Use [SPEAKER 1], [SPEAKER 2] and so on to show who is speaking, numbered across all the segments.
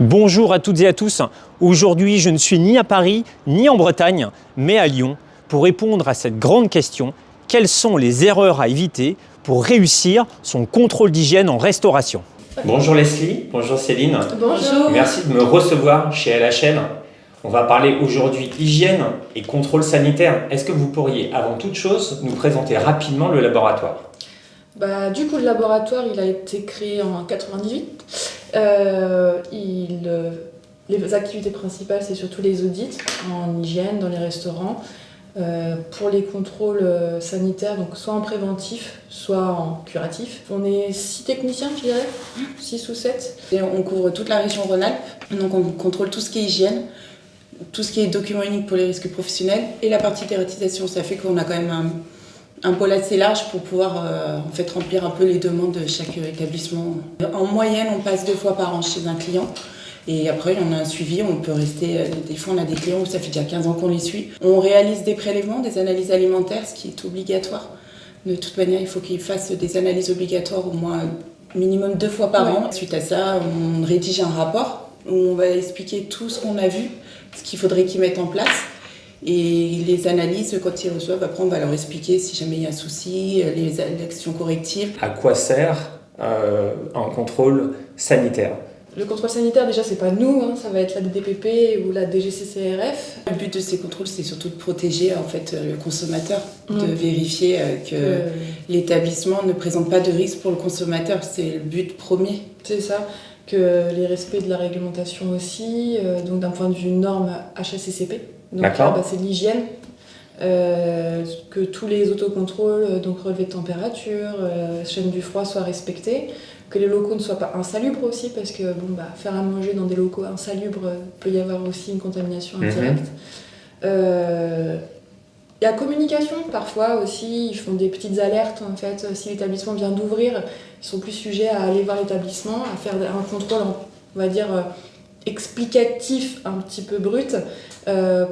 [SPEAKER 1] Bonjour à toutes et à tous. Aujourd'hui, je ne suis ni à Paris, ni en Bretagne, mais à Lyon pour répondre à cette grande question. Quelles sont les erreurs à éviter pour réussir son contrôle d'hygiène en restauration? Bonjour Leslie, bonjour Céline.
[SPEAKER 2] Bonjour.
[SPEAKER 1] Merci de me recevoir chez LHL. On va parler aujourd'hui hygiène et contrôle sanitaire. Est-ce que vous pourriez, avant toute chose, nous présenter rapidement le laboratoire?
[SPEAKER 2] Du coup, le laboratoire, il a été créé en 98. Les activités principales, c'est surtout les audits en hygiène, dans les restaurants, pour les contrôles sanitaires, donc soit en préventif, soit en curatif. On est 6 techniciens, je dirais, 6 ou 7.
[SPEAKER 3] Et on couvre toute la région Rhône-Alpes, donc on contrôle tout ce qui est hygiène, tout ce qui est document unique pour les risques professionnels et la partie dératisation. Ça fait qu'on a quand même un pôle assez large pour pouvoir remplir un peu les demandes de chaque établissement. En moyenne, on passe 2 fois par an chez un client. Et après, on a un suivi, on peut rester, des fois on a des clients où ça fait déjà 15 ans qu'on les suit. On réalise des prélèvements, des analyses alimentaires, ce qui est obligatoire. De toute manière, il faut qu'ils fassent des analyses obligatoires au moins minimum 2 fois par an. Suite à ça, on rédige un rapport où on va expliquer tout ce qu'on a vu, ce qu'il faudrait qu'ils mettent en place. Et les analyses, quand ils reçoivent, après on va leur expliquer si jamais il y a un souci, les actions correctives.
[SPEAKER 1] À quoi sert un contrôle sanitaire?
[SPEAKER 2] Le contrôle sanitaire, déjà, c'est pas nous, ça va être la DDPP ou la DGCCRF.
[SPEAKER 3] Le but de ces contrôles, c'est surtout de protéger le consommateur, de vérifier que l'établissement ne présente pas de risque pour le consommateur. C'est le but premier.
[SPEAKER 2] C'est ça, que les respects de la réglementation aussi, donc d'un point de vue norme HACCP. Donc là, c'est de l'hygiène, que tous les autocontrôles, donc relevé de température, chaîne du froid soient respectés, que les locaux ne soient pas insalubres aussi, parce que faire à manger dans des locaux insalubres, peut y avoir aussi une contamination indirecte. La communication, parfois aussi, ils font des petites alertes en fait. Si l'établissement vient d'ouvrir, ils sont plus sujets à aller voir l'établissement, à faire un contrôle, on va dire, explicatif, un petit peu brut,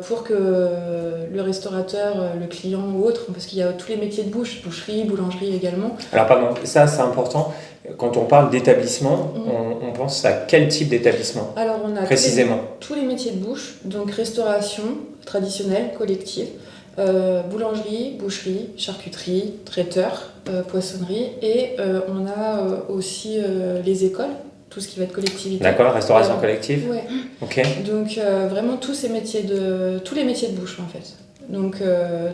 [SPEAKER 2] pour que le restaurateur, le client ou autre, parce qu'il y a tous les métiers de bouche, boucherie, boulangerie également.
[SPEAKER 1] Alors pardon, ça c'est important. Quand on parle d'établissement, on pense à quel type d'établissement?
[SPEAKER 2] Alors on a
[SPEAKER 1] précisément
[SPEAKER 2] tous les métiers de bouche, donc restauration traditionnelle, collective, boulangerie, boucherie, charcuterie, traiteur, poissonnerie, et on a aussi les écoles, tout ce qui va être collectivité.
[SPEAKER 1] D'accord, restauration collective.
[SPEAKER 2] Ouais.
[SPEAKER 1] Ok.
[SPEAKER 2] Donc vraiment tous les métiers de bouche en fait. Donc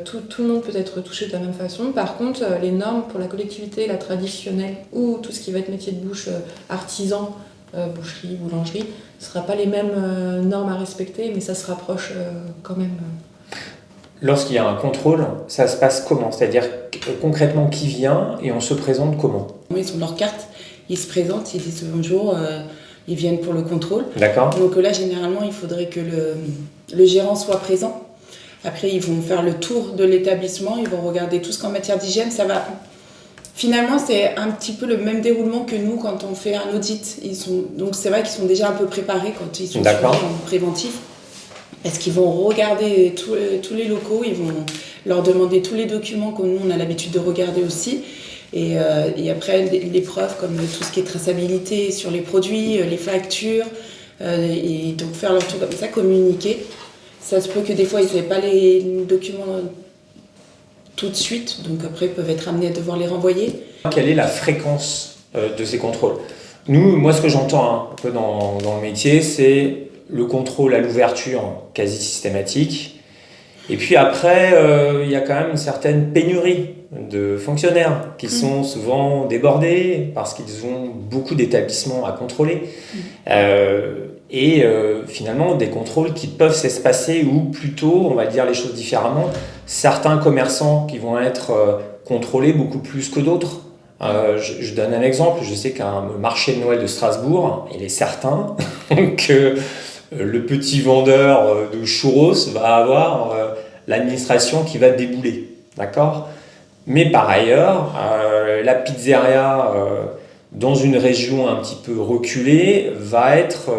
[SPEAKER 2] tout le monde peut être touché de la même façon. Par contre, les normes pour la collectivité, la traditionnelle ou tout ce qui va être métier de bouche, artisan, boucherie, boulangerie, ce ne sera pas les mêmes normes à respecter, mais ça se rapproche quand même.
[SPEAKER 1] Lorsqu'il y a un contrôle, ça se passe comment? C'est-à-dire concrètement qui vient et on se présente comment?
[SPEAKER 3] Ils ont leur carte, ils se présentent, ils disent bonjour, ils viennent pour le contrôle.
[SPEAKER 1] D'accord.
[SPEAKER 3] Donc là, généralement, il faudrait que le gérant soit présent. Après, ils vont faire le tour de l'établissement, ils vont regarder tout ce qu'en matière d'hygiène, ça va. Finalement, c'est un petit peu le même déroulement que nous quand on fait un audit. Donc c'est vrai qu'ils sont déjà un peu préparés quand ils sont en préventif. Parce qu'ils vont regarder tous les locaux, ils vont leur demander tous les documents que nous, on a l'habitude de regarder aussi. Et après, les preuves comme tout ce qui est traçabilité sur les produits, les factures, et donc faire leur tour comme ça, communiquer. Ça se peut que des fois, ils n'aient pas les documents tout de suite, donc après, ils peuvent être amenés à devoir les renvoyer.
[SPEAKER 1] Quelle est la fréquence de ces contrôles? Moi, ce que j'entends un peu dans le métier, c'est le contrôle à l'ouverture quasi systématique. Et puis après, il y a quand même une certaine pénurie de fonctionnaires qui sont souvent débordés parce qu'ils ont beaucoup d'établissements à contrôler. Finalement, des contrôles qui peuvent s'espacer ou plutôt, on va dire les choses différemment, certains commerçants qui vont être contrôlés beaucoup plus que d'autres. Je donne un exemple, je sais qu'un marché de Noël de Strasbourg, il est certain que le petit vendeur de churros va avoir l'administration qui va débouler, d'accord? Mais par ailleurs, la pizzeria dans une région un petit peu reculée va être,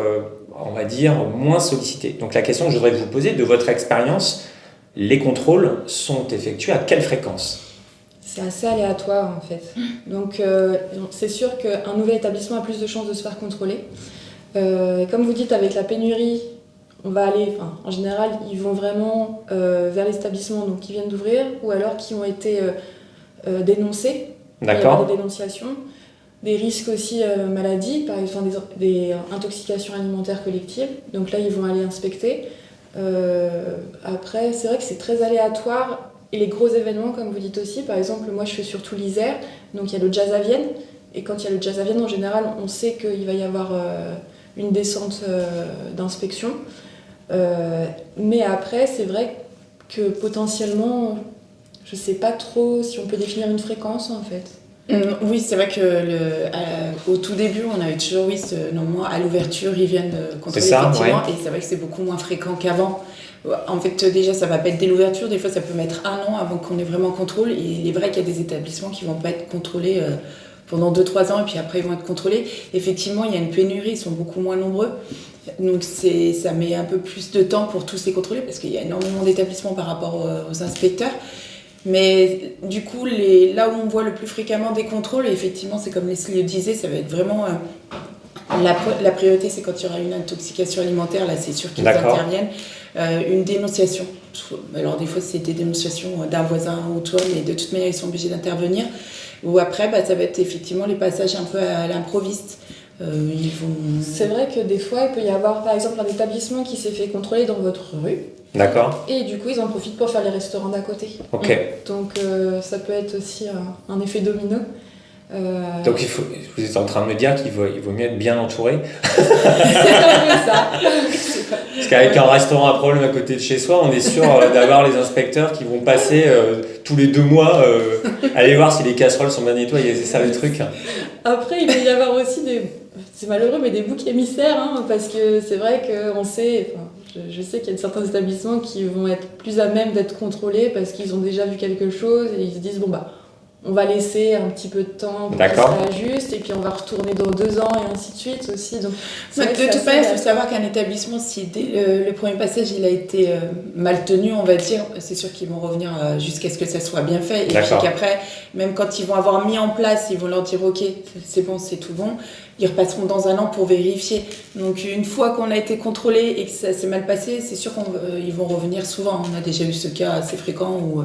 [SPEAKER 1] on va dire, moins sollicitée. Donc la question que je voudrais vous poser, de votre expérience, les contrôles sont effectués à quelle fréquence?
[SPEAKER 2] C'est assez aléatoire en fait. Donc c'est sûr qu'un nouvel établissement a plus de chances de se faire contrôler. Comme vous dites, avec la pénurie, on va aller, en général, ils vont vraiment vers les établissements donc, qui viennent d'ouvrir ou alors qui ont été dénoncés.
[SPEAKER 1] D'accord.
[SPEAKER 2] Il y a des dénonciations. Des risques aussi maladies, par exemple des intoxications alimentaires collectives. Donc là, ils vont aller inspecter. Après, c'est vrai que c'est très aléatoire. Et les gros événements, comme vous dites aussi, par exemple, moi je fais surtout l'Isère, donc il y a le Jazz à Vienne. Et quand il y a le Jazz à Vienne, en général, on sait qu'il va y avoir une descente d'inspection. Mais après, c'est vrai que potentiellement, je sais pas trop si on peut définir une fréquence en fait.
[SPEAKER 3] Oui, c'est vrai que au tout début, on avait toujours, normalement, à l'ouverture, ils viennent contrôler, effectivement, ouais. Et c'est vrai que c'est beaucoup moins fréquent qu'avant. En fait, déjà, ça va pas être dès l'ouverture, des fois, ça peut mettre 1 an avant qu'on ait vraiment contrôle. Et il est vrai qu'il y a des établissements qui vont pas être contrôlés pendant 2-3 ans, et puis après, ils vont être contrôlés. Effectivement, il y a une pénurie, ils sont beaucoup moins nombreux. Donc, ça met un peu plus de temps pour tous les contrôler, parce qu'il y a énormément d'établissements par rapport aux inspecteurs. Mais du coup, là où on voit le plus fréquemment des contrôles, effectivement, c'est comme Leslie le disait, ça va être vraiment... la priorité, c'est quand il y aura une intoxication alimentaire, là c'est sûr qu'ils interviennent. Une dénonciation. Alors des fois, c'est des dénonciations d'un voisin ou toi, mais de toute manière, ils sont obligés d'intervenir. Ou après, ça va être effectivement les passages un peu à l'improviste.
[SPEAKER 2] C'est vrai que des fois, il peut y avoir par exemple un établissement qui s'est fait contrôler dans votre rue.
[SPEAKER 1] D'accord.
[SPEAKER 2] Et du coup, ils en profitent pour faire les restaurants d'à côté.
[SPEAKER 1] Ok.
[SPEAKER 2] Donc, ça peut être aussi un effet domino.
[SPEAKER 1] Donc, vous êtes en train de me dire qu'il vaut mieux être bien entouré.
[SPEAKER 2] C'est un peu ça.
[SPEAKER 1] Parce qu'avec un restaurant à problème à côté de chez soi, on est sûr d'avoir les inspecteurs qui vont passer tous les 2 mois aller voir si les casseroles sont bien nettoyées. C'est ça le truc.
[SPEAKER 2] Après, il peut y avoir aussi c'est malheureux, mais des boucs émissaires, hein, parce que c'est vrai qu'on sait... Je sais qu'il y a certains établissements qui vont être plus à même d'être contrôlés parce qu'ils ont déjà vu quelque chose et ils se disent on va laisser un petit peu de temps pour que ça ajuste et puis on va retourner dans 2 ans et ainsi de suite aussi. Donc,
[SPEAKER 3] de toute manière, il faut savoir qu'un établissement, si dès le premier passage il a été mal tenu, on va dire, c'est sûr qu'ils vont revenir jusqu'à ce que ça soit bien fait. Et puis qu'après, même quand ils vont avoir mis en place, ils vont leur dire ok, c'est bon, c'est tout bon. Ils repasseront dans 1 an pour vérifier. Donc une fois qu'on a été contrôlé et que ça s'est mal passé, c'est sûr qu'ils vont revenir souvent. On a déjà eu ce cas assez fréquent où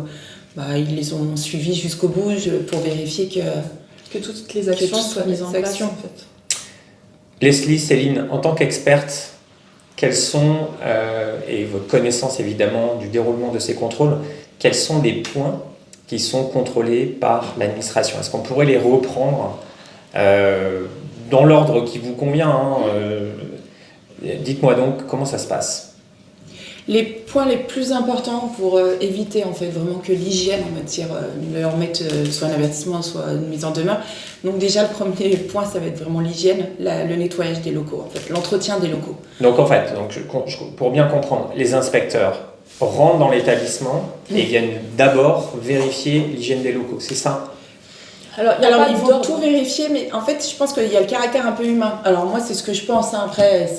[SPEAKER 3] ils les ont suivis jusqu'au bout pour vérifier
[SPEAKER 2] que toutes les actions soient mises en place. En fait.
[SPEAKER 1] Leslie, Céline, en tant qu'experte, quels sont, et votre connaissance évidemment du déroulement de ces contrôles, quels sont les points qui sont contrôlés par l'administration ? Est-ce qu'on pourrait les reprendre dans l'ordre qui vous convient, Dites-moi donc comment ça se passe.
[SPEAKER 3] Les points les plus importants pour éviter en fait vraiment que l'hygiène en matière leur mette soit un avertissement, soit une mise en demeure. Donc déjà le premier point ça va être vraiment l'hygiène, le nettoyage des locaux, en fait, l'entretien des locaux.
[SPEAKER 1] Donc en fait, pour bien comprendre, les inspecteurs rentrent dans l'établissement et viennent d'abord vérifier l'hygiène des locaux, c'est ça ?
[SPEAKER 3] Alors ils vont tout vérifier, mais en fait, je pense qu'il y a le caractère un peu humain. Alors moi, c'est ce que je pense. Après,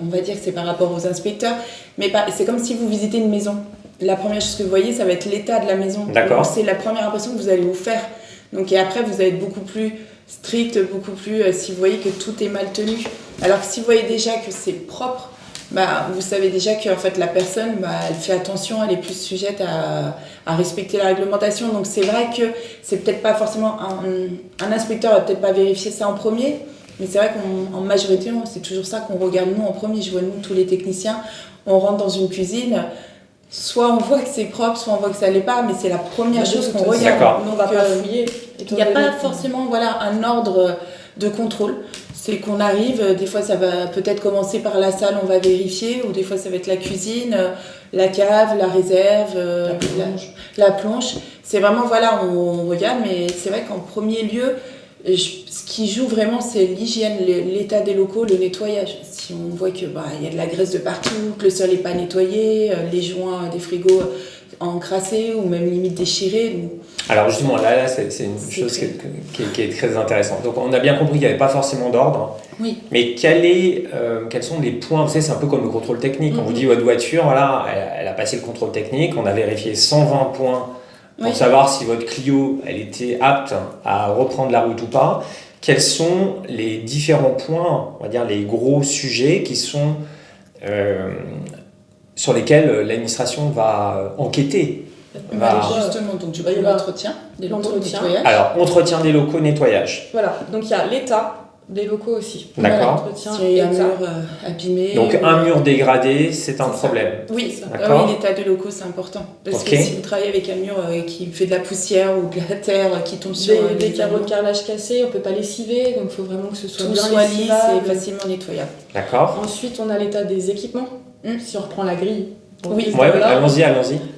[SPEAKER 3] on va dire que c'est par rapport aux inspecteurs, mais c'est comme si vous visitez une maison. La première chose que vous voyez, ça va être l'état de la maison.
[SPEAKER 1] D'accord.
[SPEAKER 3] Donc, c'est la première impression que vous allez vous faire. Donc et après, vous allez être beaucoup plus strict, beaucoup plus si vous voyez que tout est mal tenu. Alors que si vous voyez déjà que c'est propre, vous savez déjà que en fait, la personne, elle fait attention, elle est plus sujette à respecter la réglementation. Donc c'est vrai que c'est peut-être pas forcément un inspecteur va peut-être pas vérifier ça en premier, mais c'est vrai qu'en majorité, c'est toujours ça qu'on regarde nous en premier. Je vois nous, tous les techniciens, on rentre dans une cuisine, soit on voit que c'est propre, soit on voit que ça l'est pas, mais c'est la première chose qu'on regarde.
[SPEAKER 2] Donc on va pas fouiller.
[SPEAKER 3] Il n'y a pas forcément un ordre de contrôle. C'est qu'on arrive, des fois ça va peut-être commencer par la salle, on va vérifier, ou des fois ça va être la cuisine, la cave, la réserve, la plonge. C'est vraiment, on regarde, mais c'est vrai qu'en premier lieu, ce qui joue vraiment, c'est l'hygiène, l'état des locaux, le nettoyage. Si on voit que y a de la graisse de partout, que le sol n'est pas nettoyé, les joints des frigos encrassés ou même limite déchirés.
[SPEAKER 1] Alors justement, là c'est une chose qui est très intéressante. Donc on a bien compris qu'il n'y avait pas forcément d'ordre.
[SPEAKER 3] Oui.
[SPEAKER 1] Mais quels sont les points, vous savez, c'est un peu comme le contrôle technique. On vous dit votre voiture, elle a passé le contrôle technique, on a vérifié 120 points pour savoir si votre Clio, elle était apte à reprendre la route ou pas. quels sont les différents points, on va dire les gros sujets qui sont sur lesquels l'administration va enquêter?
[SPEAKER 3] Justement, donc du coup, l'entretien des locaux, nettoyage.
[SPEAKER 1] Alors, entretien des locaux, nettoyage.
[SPEAKER 2] Voilà, donc il y a l'état des locaux aussi.
[SPEAKER 1] D'accord.
[SPEAKER 3] Il y a un mur abîmé.
[SPEAKER 1] Donc un mur dégradé, c'est un problème.
[SPEAKER 3] Oui,
[SPEAKER 1] d'accord.
[SPEAKER 3] Oui, l'état des locaux, c'est important. Parce que si vous travaillez avec un mur qui fait de la poussière ou de la terre qui tombe sur
[SPEAKER 2] des carreaux de carrelage cassés, on ne peut pas les civer, donc il faut vraiment que ce soit bien
[SPEAKER 3] lisse et facilement nettoyable.
[SPEAKER 1] D'accord.
[SPEAKER 2] Ensuite, on a l'état des équipements. Si on reprend la grille.
[SPEAKER 1] Oui, allons-y.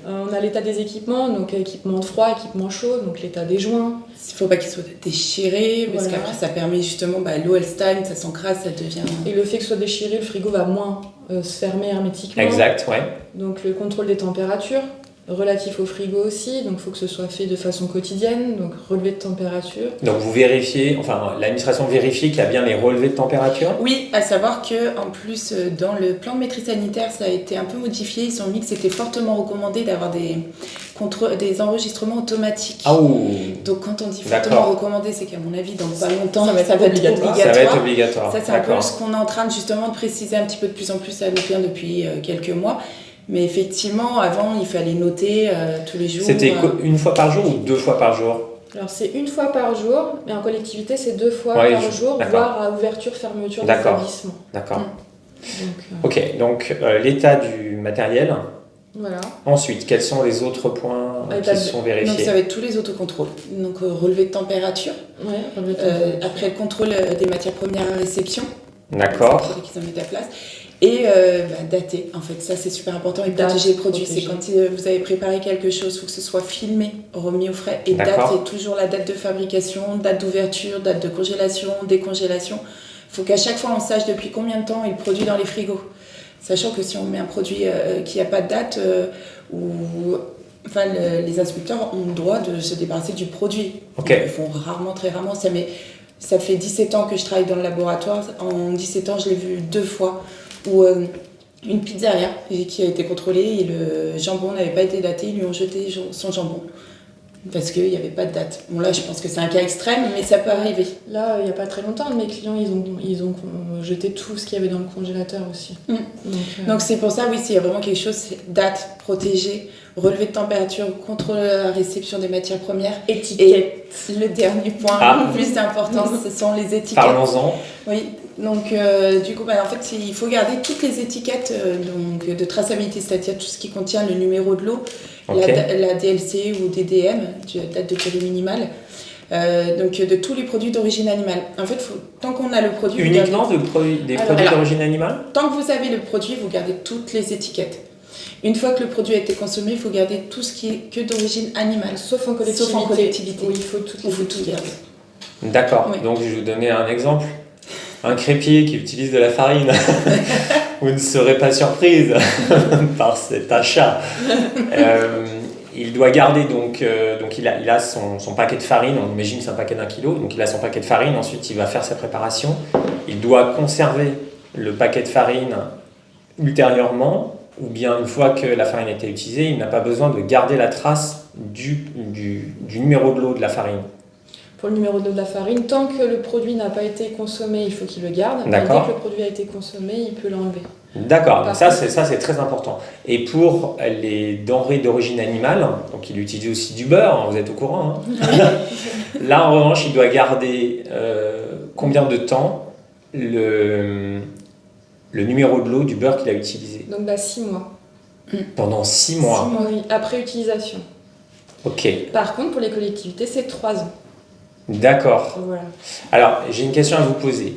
[SPEAKER 2] On a l'état des équipements, donc équipement de froid, équipement chaud, donc l'état des joints.
[SPEAKER 3] Il ne faut pas qu'ils soient déchirés, parce qu'après ça permet justement, l'eau elle stagne, ça s'encrasse, ça devient...
[SPEAKER 2] Et le fait que ce soit déchiré, le frigo va moins se fermer hermétiquement.
[SPEAKER 1] Exact, ouais.
[SPEAKER 2] Donc le contrôle des températures, relatif au frigo aussi, donc il faut que ce soit fait de façon quotidienne, donc relevé de température.
[SPEAKER 1] Donc vous vérifiez, enfin l'administration vérifie qu'il y a bien les relevés de température?
[SPEAKER 3] Oui, à savoir que en plus dans le plan de maîtrise sanitaire, ça a été un peu modifié, ils ont mis que c'était fortement recommandé d'avoir des enregistrements automatiques.
[SPEAKER 1] Ah,
[SPEAKER 3] donc quand on dit fortement recommandé, c'est qu'à mon avis dans pas longtemps ça va être obligatoire.
[SPEAKER 1] Ça va être obligatoire.
[SPEAKER 3] Ça c'est un peu ce qu'on est en train justement de préciser un petit peu de plus en plus à nos clients depuis quelques mois. Mais effectivement, avant, il fallait noter tous les jours.
[SPEAKER 1] C'était une fois par jour ou 2 fois par jour?
[SPEAKER 2] Alors, c'est 1 fois par jour, mais en collectivité, c'est 2 fois par jour, voire à ouverture, fermeture d'établissement.
[SPEAKER 1] D'accord. Ok, donc l'état du matériel.
[SPEAKER 2] Voilà.
[SPEAKER 1] Ensuite, quels sont les autres points qui sont vérifiés?
[SPEAKER 3] Donc, ça va être tous les autocontrôles. Donc, relevé de température.
[SPEAKER 2] Relevé de température.
[SPEAKER 3] Après, le contrôle des matières premières à réception.
[SPEAKER 1] D'accord.
[SPEAKER 3] Qu'ils en mettent à place. Et dater, en fait, ça c'est super important, et protéger le produit. C'est quand vous avez préparé quelque chose, il faut que ce soit filmé, remis au frais, et dater toujours la date de fabrication, date d'ouverture, date de congélation, décongélation. Il faut qu'à chaque fois on sache depuis combien de temps est le produit dans les frigos. Sachant que si on met un produit qui n'a pas de date, les inspecteurs ont le droit de se débarrasser du produit.
[SPEAKER 1] Okay.
[SPEAKER 3] Ils font très rarement ça, mais ça fait 17 ans que je travaille dans le laboratoire. En 17 ans, je l'ai vu 2 fois. Où une pizzeria qui a été contrôlée et le jambon n'avait pas été daté, ils lui ont jeté son jambon parce qu'il n'y avait pas de date. Bon là je pense que c'est un cas extrême, mais ça peut arriver.
[SPEAKER 2] Là il n'y a pas très longtemps, mes clients ils ont jeté tout ce qu'il y avait dans le congélateur aussi.
[SPEAKER 3] Donc c'est pour ça, oui, s'il y a vraiment quelque chose, c'est date, protégée, relevé de température, contrôle de la réception des matières premières.
[SPEAKER 2] Étiquette.
[SPEAKER 3] Et le dernier point, le plus important, ce sont les étiquettes.
[SPEAKER 1] Parlons-en.
[SPEAKER 3] Oui. Donc, du coup, en fait, il faut garder toutes les étiquettes de traçabilité, c'est-à-dire tout ce qui contient le numéro de l'eau, la DLC ou DDM, date de durée minimale, donc de tous les produits d'origine animale. En fait, tant qu'on a le produit...
[SPEAKER 1] Uniquement des produits d'origine animale?
[SPEAKER 3] Tant que vous avez le produit, vous gardez toutes les étiquettes. Une fois que le produit a été consommé, il faut garder tout ce qui est que d'origine animale.
[SPEAKER 2] Sauf en collectivité.
[SPEAKER 3] Oui, il faut tout garder.
[SPEAKER 1] D'accord. Oui. Donc, je vais vous donner un exemple. Un crépier qui utilise de la farine, vous ne serez pas surprise par cet achat. Il doit garder donc il a son paquet de farine, on imagine que c'est un paquet d'1 kilo, donc il a son paquet de farine, ensuite il va faire sa préparation. Il doit conserver le paquet de farine ultérieurement, ou bien une fois que la farine a été utilisée, il n'a pas besoin de garder la trace du numéro de l'eau de la farine.
[SPEAKER 2] Pour le numéro de l'eau de la farine, tant que le produit n'a pas été consommé, il faut qu'il le garde. Mais dès que le produit a été consommé, il peut l'enlever.
[SPEAKER 1] D'accord, donc ça c'est très important. Et pour les denrées d'origine animale, donc il utilise aussi du beurre, vous êtes au courant, hein. Là en revanche, il doit garder combien de temps le numéro de l'eau du beurre qu'il a utilisé?
[SPEAKER 2] Donc 6 mois.
[SPEAKER 1] Pendant 6 mois.
[SPEAKER 2] 6 mois, oui, après utilisation.
[SPEAKER 1] Ok.
[SPEAKER 2] Par contre, pour les collectivités, c'est 3 ans.
[SPEAKER 1] D'accord.
[SPEAKER 2] Voilà.
[SPEAKER 1] Alors, j'ai une question à vous poser.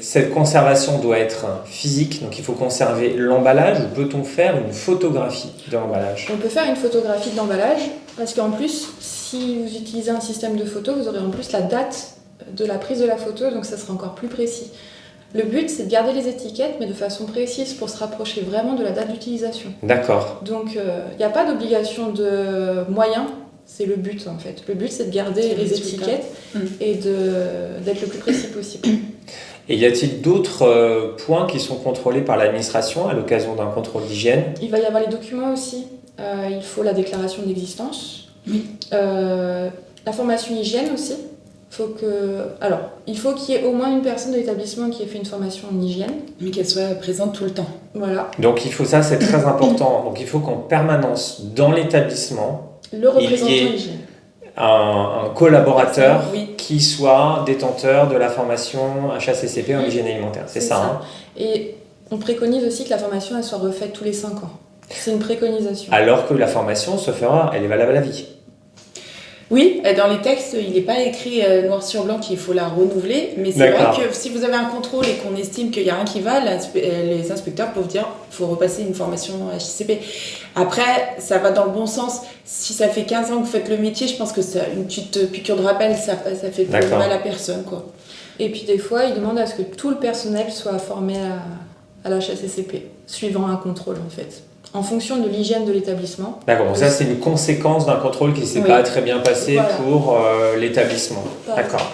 [SPEAKER 1] Cette conservation doit être physique, donc il faut conserver l'emballage, ou peut-on faire une photographie de l'emballage?
[SPEAKER 2] On peut faire une photographie de l'emballage, parce qu'en plus, si vous utilisez un système de photo, vous aurez en plus la date de la prise de la photo, donc ça sera encore plus précis. Le but, c'est de garder les étiquettes, mais de façon précise pour se rapprocher vraiment de la date d'utilisation.
[SPEAKER 1] D'accord.
[SPEAKER 2] Donc, il n'y a pas d'obligation de moyens. C'est le but en fait. Le but c'est de garder les étiquettes et d'être le plus précis possible.
[SPEAKER 1] Et y a-t-il d'autres points qui sont contrôlés par l'administration à l'occasion d'un contrôle d'hygiène?
[SPEAKER 2] Il va y avoir les documents aussi. Il faut la déclaration d'existence. La formation hygiène aussi. il faut qu'il y ait au moins une personne de l'établissement qui ait fait une formation en hygiène.
[SPEAKER 3] Mais qu'elle soit présente tout le temps.
[SPEAKER 2] Voilà.
[SPEAKER 1] Donc ça c'est très important. Donc il faut qu'en permanence dans l'établissement,
[SPEAKER 2] le représentant hygiène.
[SPEAKER 1] Un collaborateur qui soit détenteur de la formation HACCP en hygiène alimentaire. C'est ça. Hein.
[SPEAKER 2] Et on préconise aussi que la formation elle soit refaite tous les 5 ans. C'est une préconisation.
[SPEAKER 1] Alors que la formation elle est valable à la vie.
[SPEAKER 3] Oui, dans les textes, il n'est pas écrit noir sur blanc qu'il faut la renouveler, mais c'est vrai que si vous avez un contrôle et qu'on estime qu'il n'y a rien qui va, les inspecteurs peuvent dire qu'il faut repasser une formation HACCP. Après, ça va dans le bon sens. Si ça fait 15 ans que vous faites le métier, je pense que une petite piqûre de rappel, ça fait pas mal à personne, quoi.
[SPEAKER 2] Et puis des fois, ils demandent à ce que tout le personnel soit formé à la HACCP, suivant un contrôle en fait. En fonction de l'hygiène de l'établissement.
[SPEAKER 1] D'accord, donc ça c'est une conséquence d'un contrôle qui ne s'est pas très bien passé pour l'établissement. D'accord.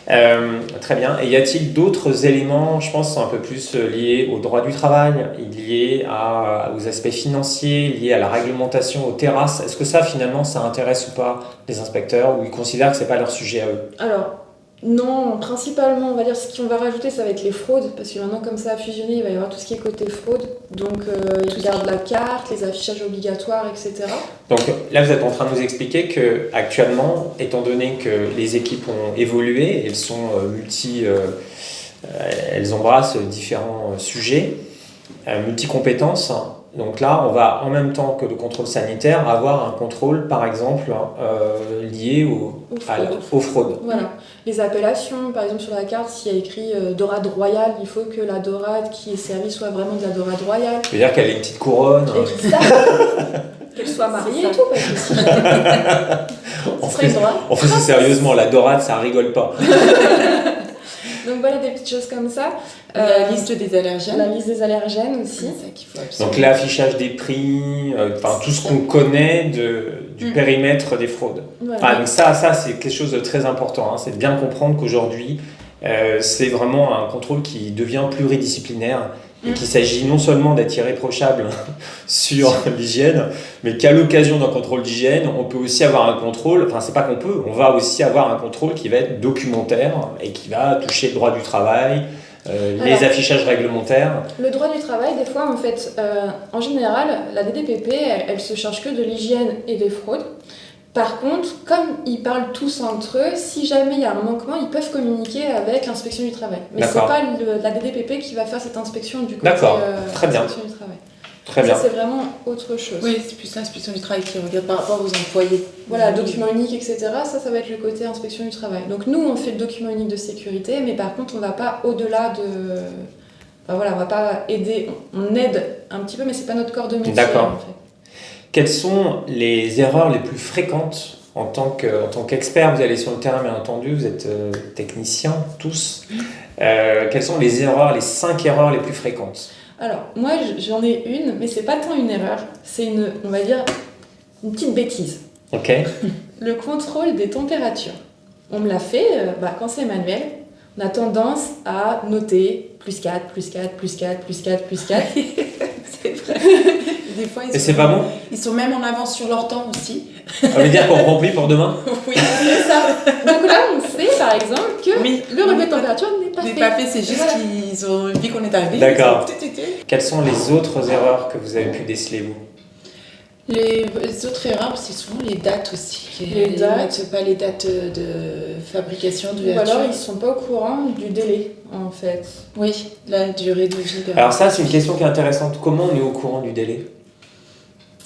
[SPEAKER 1] Très bien. Et y a-t-il d'autres éléments, je pense, un peu plus liés au droit du travail, liés aux aspects financiers, liés à la réglementation, aux terrasses? Est-ce que ça finalement ça intéresse ou pas les inspecteurs ou ils considèrent que ce n'est pas leur sujet à eux?
[SPEAKER 2] Alors, non, principalement, on va dire ce qu'on va rajouter, ça va être les fraudes, parce que maintenant, comme ça a fusionné, il va y avoir tout ce qui est côté fraude. Donc, ils regardent la carte, les affichages obligatoires, etc.
[SPEAKER 1] Donc là, vous êtes en train de nous expliquer qu'actuellement, étant donné que les équipes ont évolué, elles sont elles embrassent différents sujets, multi-compétences. Donc là, on va, en même temps que le contrôle sanitaire, avoir un contrôle, par exemple, lié aux fraudes.
[SPEAKER 2] Voilà. Les appellations, par exemple, sur la carte, s'il y a écrit dorade royale, il faut que la dorade qui est servie soit vraiment de la dorade royale.
[SPEAKER 1] Ça veut dire qu'elle ait une petite couronne.
[SPEAKER 2] Qu'elle soit mariée et tout, parce que si...
[SPEAKER 1] on fait ça sérieusement, la dorade, ça rigole pas.
[SPEAKER 2] Donc voilà, des petites choses comme ça.
[SPEAKER 3] La liste des allergènes.
[SPEAKER 2] La liste des allergènes aussi.
[SPEAKER 3] C'est ça qu'il faut absolument.
[SPEAKER 1] Donc l'affichage des prix, tout ce qu'on connaît du périmètre des fraudes. Voilà. Donc ça c'est quelque chose de très important. Hein. C'est de bien comprendre qu'aujourd'hui, c'est vraiment un contrôle qui devient pluridisciplinaire et qu'il s'agit non seulement d'être irréprochable sur l'hygiène, mais qu'à l'occasion d'un contrôle d'hygiène, on peut aussi avoir un contrôle, c'est pas qu'on peut, on va aussi avoir un contrôle qui va être documentaire et qui va toucher le droit du travail, les affichages réglementaires.
[SPEAKER 2] Le droit du travail, des fois, en fait, en général, la DDPP, elle se charge que de l'hygiène et des fraudes. Par contre, comme ils parlent tous entre eux, si jamais il y a un manquement, ils peuvent communiquer avec l'inspection du travail. Mais c'est pas la DDPP qui va faire cette inspection du côté
[SPEAKER 1] très bien.
[SPEAKER 2] inspection du travail.
[SPEAKER 1] Très bien.
[SPEAKER 2] Ça, c'est vraiment autre chose.
[SPEAKER 3] Oui, c'est plus l'inspection du travail qui regarde par rapport aux employés.
[SPEAKER 2] Voilà, document unique, etc. Ça va être le côté inspection du travail. Donc nous, on fait le document unique de sécurité, mais par contre, on va pas au-delà de... on va pas aider... On aide un petit peu, mais c'est pas notre corps de métier.
[SPEAKER 1] D'accord.
[SPEAKER 2] En fait.
[SPEAKER 1] Quelles sont les erreurs les plus fréquentes en tant qu'expert? Vous allez sur le terrain, bien entendu, vous êtes techniciens tous. Quelles sont les 5 erreurs les plus fréquentes?
[SPEAKER 2] Alors, moi, j'en ai une, mais c'est pas tant une erreur, c'est on va dire, une petite bêtise.
[SPEAKER 1] Ok.
[SPEAKER 2] Le contrôle des températures. On me l'a fait, quand c'est manuel, on a tendance à noter plus 4, plus 4, plus 4, plus 4, plus 4.
[SPEAKER 3] C'est vrai. Des fois,
[SPEAKER 1] et c'est pas bon?
[SPEAKER 3] Ils sont même en avance sur leur temps aussi.
[SPEAKER 1] Ça veut dire qu'on remplit pour demain?
[SPEAKER 2] Oui, c'est ça. Donc là, on sait par exemple que le relevé de température n'est pas fait.
[SPEAKER 3] N'est pas fait, c'est juste qu'ils ont vu qu'on est arrivé.
[SPEAKER 1] D'accord. Quelles sont les autres erreurs que vous avez pu déceler, vous?
[SPEAKER 3] Les autres erreurs, c'est souvent les dates aussi.
[SPEAKER 2] Les dates.
[SPEAKER 3] Ils mettent pas les dates de fabrication, de
[SPEAKER 2] Ou alors ils sont pas au courant du délai, en fait.
[SPEAKER 3] Oui, la durée de vie.
[SPEAKER 1] Alors ça, c'est une question qui est intéressante. Comment on est au courant du délai?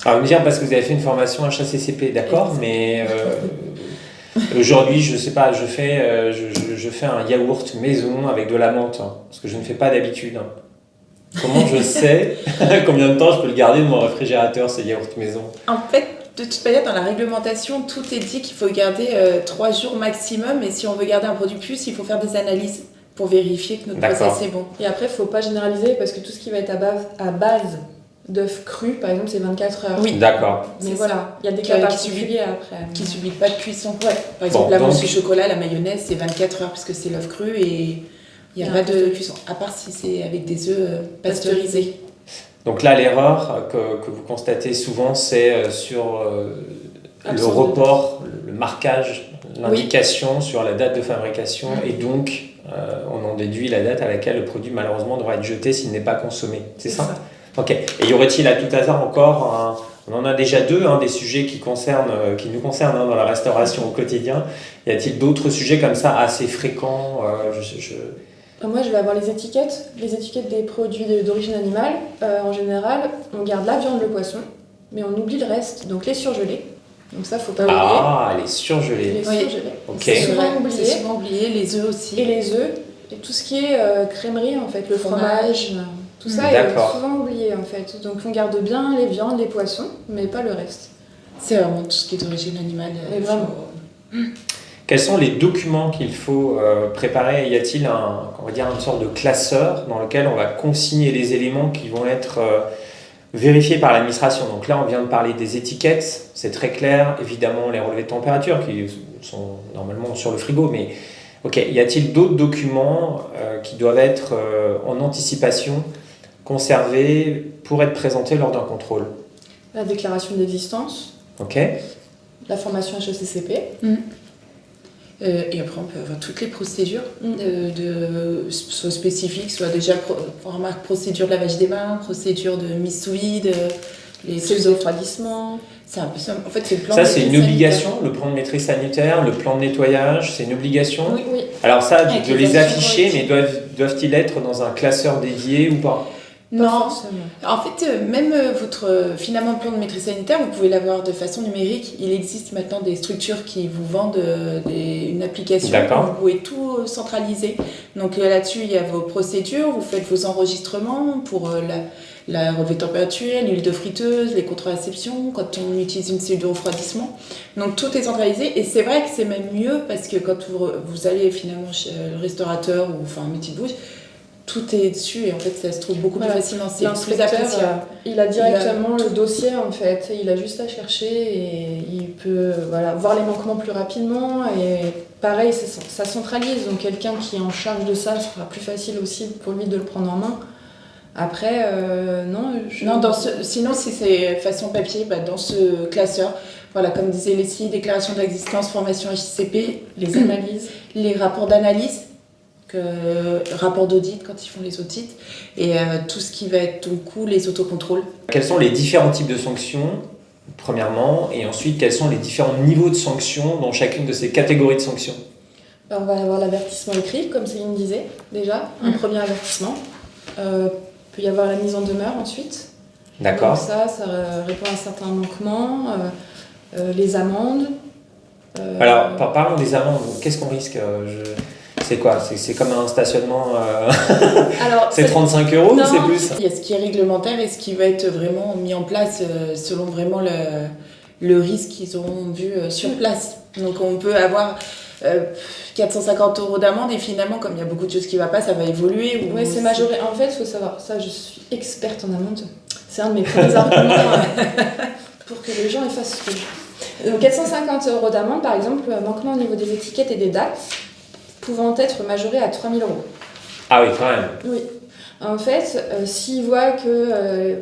[SPEAKER 1] Alors, vous me dire, parce que vous avez fait une formation HACCP, d'accord, mais aujourd'hui, je sais pas, je fais un yaourt maison avec de la menthe, parce que je ne fais pas d'habitude. Comment je sais combien de temps je peux le garder dans mon réfrigérateur, ce yaourt maison?
[SPEAKER 3] En fait, de toute manière, dans la réglementation, tout est dit qu'il faut garder 3 jours maximum, et si on veut garder un produit plus, il faut faire des analyses pour vérifier que notre process est bon.
[SPEAKER 2] Et après, il ne faut pas généraliser, parce que tout ce qui va être à base d'œufs crus, par exemple, c'est 24 heures.
[SPEAKER 1] Oui, d'accord.
[SPEAKER 2] Mais voilà, il y a des cas particuliers après.
[SPEAKER 3] Qui ne subissent pas de cuisson. Ouais. Par exemple, la mousse au chocolat, la mayonnaise, c'est 24 heures, puisque c'est l'œuf cru et il n'y a pas de cuisson. À part si c'est avec des œufs pasteurisés.
[SPEAKER 1] Donc là, l'erreur que vous constatez souvent, c'est sur le report, le marquage l'indication sur la date de fabrication et donc on en déduit la date à laquelle le produit malheureusement devra être jeté s'il n'est pas consommé. C'est ça? Ok. Et y aurait-il à tout hasard encore on en a déjà deux, des sujets qui nous concernent dans la restauration au quotidien. Y a-t-il d'autres sujets comme ça assez fréquents?
[SPEAKER 2] Moi, je vais avoir les étiquettes des produits d'origine animale. En général, on garde la viande, le poisson, mais on oublie le reste, donc les surgelés. Donc ça, faut pas oublier.
[SPEAKER 1] Ah, les surgelés.
[SPEAKER 2] Les surgelés.
[SPEAKER 1] Ok.
[SPEAKER 3] C'est souvent oublié, les œufs aussi.
[SPEAKER 2] Et les œufs, et tout ce qui est crèmerie, en fait, le fromage, tout ça est souvent oublié, en fait. Donc on garde bien les viandes, les poissons, mais pas le reste.
[SPEAKER 3] C'est vraiment tout ce qui est d'origine animale.
[SPEAKER 2] Mais vraiment.
[SPEAKER 1] Quels sont les documents qu'il faut préparer? Y a-t-il une sorte de classeur dans lequel on va consigner les éléments qui vont être vérifiés par l'administration? Donc là, on vient de parler des étiquettes, c'est très clair. Évidemment, les relevés de température qui sont normalement sur le frigo. Mais y a-t-il d'autres documents qui doivent être en anticipation, conservés pour être présentés lors d'un contrôle?
[SPEAKER 2] La déclaration d'existence.
[SPEAKER 1] Ok.
[SPEAKER 2] La formation HACCP.
[SPEAKER 3] Et après, on peut avoir toutes les procédures, soit spécifiques, soit déjà procédure de lavage des mains, procédure de mise sous vide,
[SPEAKER 2] les cellules de refroidissement.
[SPEAKER 3] C'est un peu ça. En fait, c'est le plan.
[SPEAKER 1] Ça, c'est une obligation, le plan de maîtrise sanitaire, le plan de nettoyage, c'est une obligation.
[SPEAKER 2] Oui.
[SPEAKER 1] Alors ça, de les afficher, mais doivent-ils être dans un classeur dédié ou pas?
[SPEAKER 3] Non, en fait, même votre finalement plan de maîtrise sanitaire, vous pouvez l'avoir de façon numérique. Il existe maintenant des structures qui vous vendent une application où vous pouvez tout centraliser. Donc là-dessus, il y a vos procédures, vous faites vos enregistrements pour la relevée de température, l'huile de friteuse, les contraceptions, quand on utilise une cellule de refroidissement. Donc tout est centralisé et c'est vrai que c'est même mieux parce que quand vous allez finalement chez le restaurateur ou un métier de bouche, tout est dessus et en fait ça se trouve beaucoup plus facilement.
[SPEAKER 2] L'inspecteur, il a directement le dossier en fait, il a juste à chercher et il peut voir les manquements plus rapidement et pareil ça centralise, donc quelqu'un qui est en charge de ça sera plus facile aussi pour lui de le prendre en main. Après,
[SPEAKER 3] sinon si c'est façon papier, dans ce classeur, comme disait Leslie, déclaration d'existence, formation HCP, les analyses, les rapports d'analyse, rapport d'audit quand ils font les audits et tout ce qui va être du coup les autocontrôles.
[SPEAKER 1] Quels sont les différents types de sanctions premièrement et ensuite quels sont les différents niveaux de sanctions dans chacune de ces catégories de sanctions?
[SPEAKER 2] On va avoir l'avertissement écrit comme Céline disait déjà, un premier avertissement. Peut y avoir la mise en demeure ensuite.
[SPEAKER 1] D'accord.
[SPEAKER 2] Donc ça répond à certains manquements, les amendes.
[SPEAKER 1] Alors parlons des amendes, qu'est-ce qu'on risque? C'est quoi? C'est comme un stationnement
[SPEAKER 2] Alors,
[SPEAKER 1] c'est 35 € ou c'est plus?
[SPEAKER 3] Il y a ce qui est réglementaire et ce qui va être vraiment mis en place selon vraiment le risque qu'ils auront vu sur place. Donc on peut avoir 450 € d'amende et finalement comme il y a beaucoup de choses qui ne vont pas, ça va évoluer.
[SPEAKER 2] Oui, c'est majoré. En fait, il faut savoir, ça je suis experte en amende. C'est un de mes premiers arguments pour que les gens fassent ce que je fais. Donc 450 € d'amende par exemple, manquement au niveau des étiquettes et des dates, pouvant être majoré à 3 000 €.
[SPEAKER 1] Ah oui, quand même.
[SPEAKER 2] Oui. En fait, s'ils voient que...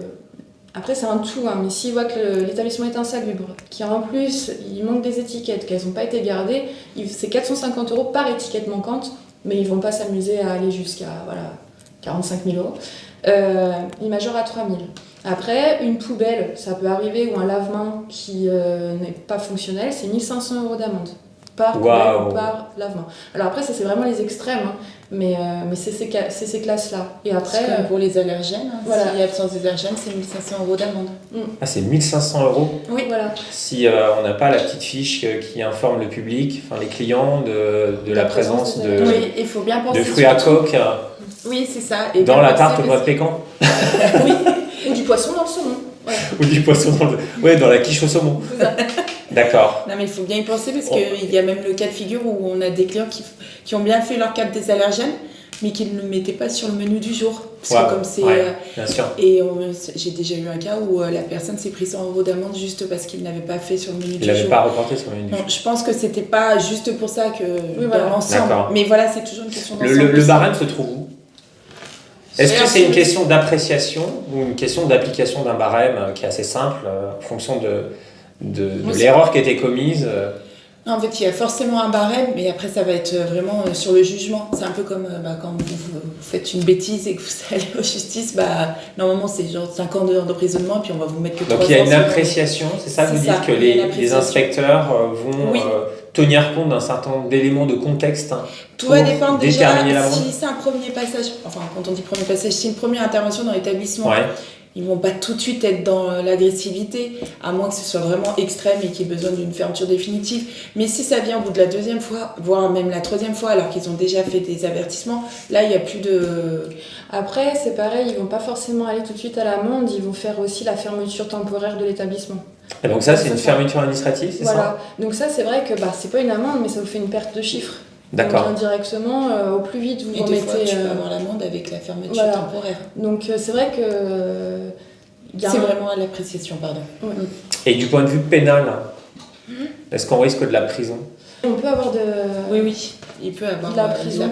[SPEAKER 2] après, c'est un tout, mais s'ils voient que l'établissement est insalubre, qu'en plus, il manque des étiquettes, qu'elles n'ont pas été gardées, c'est 450 € par étiquette manquante, mais ils ne vont pas s'amuser à aller jusqu'à 45 000 €. Ils majorent à 3 000 €. Après, une poubelle, ça peut arriver, ou un lave-main qui n'est pas fonctionnel, c'est 1 500 € d'amende. Par poubelle ou par lave-main. Alors après, ça c'est vraiment les extrêmes, mais c'est ces classes-là. Et après,
[SPEAKER 3] comme pour les allergènes, s'il y a absence des allergènes, c'est 1 500 € d'amende.
[SPEAKER 1] Ah, c'est 1 500 €?
[SPEAKER 2] Oui, voilà.
[SPEAKER 1] Si on n'a pas la petite fiche qui informe le public, les clients de la présence de,
[SPEAKER 3] oui, il faut bien penser
[SPEAKER 1] de fruits à coque
[SPEAKER 3] oui, c'est ça.
[SPEAKER 1] Et dans la tarte au noix de pécan.
[SPEAKER 2] Oui, ou du poisson dans le saumon.
[SPEAKER 1] Voilà. Ou du poisson dans la quiche au saumon. D'accord.
[SPEAKER 3] Non mais il faut bien y penser parce qu'il y a même le cas de figure où on a des clients qui ont bien fait leur carte des allergènes mais qui ne le mettaient pas sur le menu du jour. Parce que comme c'est...
[SPEAKER 1] bien sûr.
[SPEAKER 3] Et j'ai déjà eu un cas où la personne s'est pris 100 € d'amende juste parce qu'il n'avait pas fait sur le menu du jour.
[SPEAKER 1] Il n'avait pas reporté sur le menu du jour.
[SPEAKER 3] Je pense que c'était pas juste pour ça que dans l'ensemble. Mais voilà, c'est toujours une question d'ensemble.
[SPEAKER 1] Le barème se trouve où? Est-ce que c'est une question d'appréciation ou une question d'application d'un barème qui est assez simple en fonction de l'erreur qui a été commise?
[SPEAKER 3] En fait, il y a forcément un barème, mais après, ça va être vraiment sur le jugement. C'est un peu comme quand vous faites une bêtise et que vous allez en justice, normalement, c'est genre 5 ans d'emprisonnement, puis on va vous mettre que 3 ans.
[SPEAKER 1] Donc, il y a une appréciation, c'est ça que vous dites, que les inspecteurs vont tenir compte d'un certain nombre d'éléments de contexte.
[SPEAKER 3] Tout va dépendre déjà si c'est un premier passage, enfin, quand on dit premier passage, si c'est une première intervention dans l'établissement. Ouais. Ils ne vont pas tout de suite être dans l'agressivité, à moins que ce soit vraiment extrême et qu'il y ait besoin d'une fermeture définitive. Mais si ça vient au bout de la 2e fois, voire même la 3e fois, alors qu'ils ont déjà fait des avertissements, là, il n'y a plus de...
[SPEAKER 2] Après, c'est pareil, ils ne vont pas forcément aller tout de suite à l'amende, ils vont faire aussi la fermeture temporaire de l'établissement.
[SPEAKER 1] Et donc ça, c'est une fermeture administrative, c'est ça ?
[SPEAKER 2] Donc ça, c'est vrai que c'est pas une amende, mais ça vous fait une perte de chiffre.
[SPEAKER 1] D'accord.
[SPEAKER 2] Donc indirectement, au plus vite vous remettez...
[SPEAKER 3] Et des fois, tu peux avoir l'amende avec la fermeture temporaire.
[SPEAKER 2] Donc c'est vrai que...
[SPEAKER 3] C'est vraiment à l'appréciation, pardon.
[SPEAKER 2] Ouais.
[SPEAKER 1] Et du point de vue pénal, est-ce qu'on risque de la prison ?
[SPEAKER 2] On peut avoir de...
[SPEAKER 3] Oui, il peut avoir de la prison.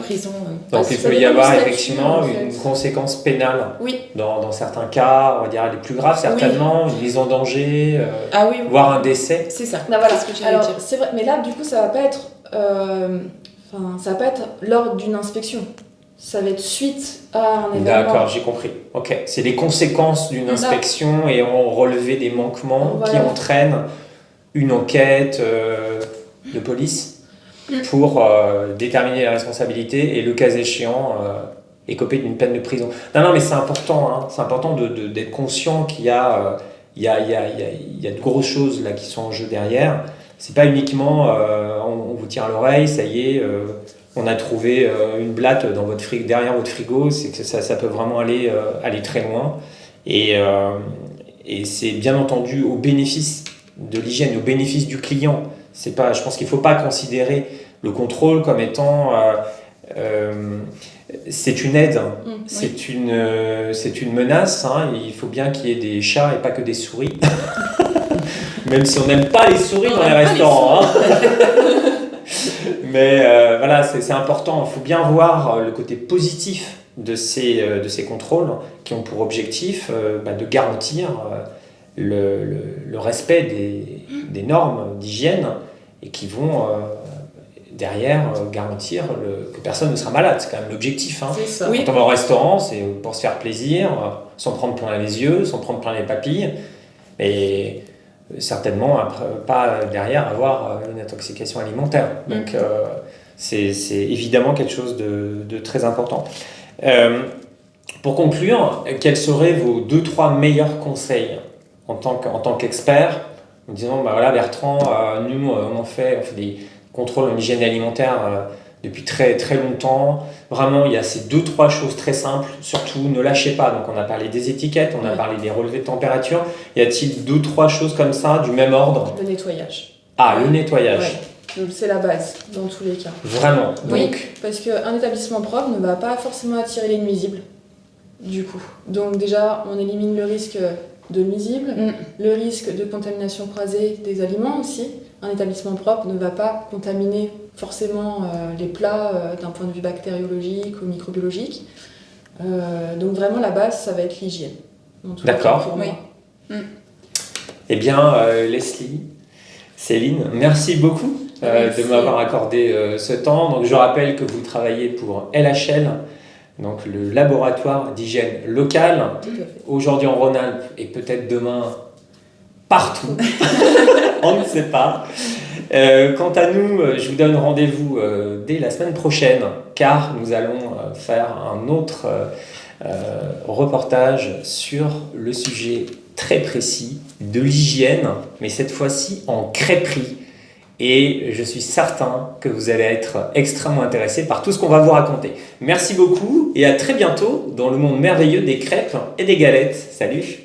[SPEAKER 1] Donc il peut y avoir effectivement une conséquence pénale.
[SPEAKER 2] Oui.
[SPEAKER 1] Dans certains cas, on va dire les plus graves certainement, une mise en danger, voire un décès.
[SPEAKER 3] C'est ça.
[SPEAKER 2] Voilà. C'est ce que j'allais dire. C'est vrai, mais là du coup ça va pas être... ça va pas être lors d'une inspection. Ça va être suite à un événement.
[SPEAKER 1] D'accord, j'ai compris. Ok, c'est les conséquences d'une inspection et on relevé des manquements qui entraînent une enquête de police pour déterminer la responsabilité et le cas échéant écoper d'une peine de prison. Non, mais c'est important. C'est important d'être conscient qu'il y a de grosses choses là qui sont en jeu derrière. C'est pas uniquement on vous tire à l'oreille, ça y est, on a trouvé une blatte derrière votre frigo, c'est que ça peut vraiment aller très loin. Et c'est bien entendu au bénéfice de l'hygiène, au bénéfice du client. Je pense qu'il ne faut pas considérer le contrôle comme étant... c'est une aide, c'est une menace. Il faut bien qu'il y ait des chats et pas que des souris. Même si on n'aime pas les souris dans les restaurants. Mais voilà, c'est important. Il faut bien voir le côté positif de ces contrôles qui ont pour objectif de garantir le respect des normes d'hygiène et qui vont derrière garantir que personne ne sera malade. C'est quand même l'objectif.
[SPEAKER 3] C'est ça.
[SPEAKER 1] Quand on va au restaurant, c'est pour se faire plaisir, sans prendre plein les yeux, sans prendre plein les papilles. Et certainement pas derrière avoir une intoxication alimentaire. Donc c'est évidemment quelque chose de très important. Pour conclure, quels seraient vos 2-3 meilleurs conseils en tant qu'expert, en disant Bertrand, nous on fait des contrôles en hygiène alimentaire depuis très très longtemps. Vraiment, il y a ces 2-3 choses très simples. Surtout, ne lâchez pas. Donc, on a parlé des étiquettes, on a parlé des relevés de température. Y a-t-il 2-3 choses comme ça, du même ordre ?
[SPEAKER 2] Le nettoyage.
[SPEAKER 1] Le nettoyage.
[SPEAKER 2] Ouais. C'est la base, dans tous les cas.
[SPEAKER 1] Vraiment.
[SPEAKER 2] Oui, parce qu'un établissement propre ne va pas forcément attirer les nuisibles, du coup. Donc déjà, on élimine le risque de nuisibles, le risque de contamination croisée des aliments aussi. Un établissement propre ne va pas contaminer forcément les plats d'un point de vue bactériologique ou microbiologique. Donc vraiment la base, ça va être l'hygiène.
[SPEAKER 1] D'accord.
[SPEAKER 2] Pour moi.
[SPEAKER 1] Eh bien, Leslie, Céline, merci beaucoup de m'avoir accordé ce temps. Donc, je rappelle que vous travaillez pour LHL, donc le laboratoire d'hygiène locale, aujourd'hui en Rhône-Alpes et peut-être demain partout. On ne sait pas. Quant à nous, je vous donne rendez-vous dès la semaine prochaine, car nous allons faire un autre reportage sur le sujet très précis de l'hygiène, mais cette fois-ci en crêperie. Et je suis certain que vous allez être extrêmement intéressés par tout ce qu'on va vous raconter. Merci beaucoup et à très bientôt dans le monde merveilleux des crêpes et des galettes. Salut!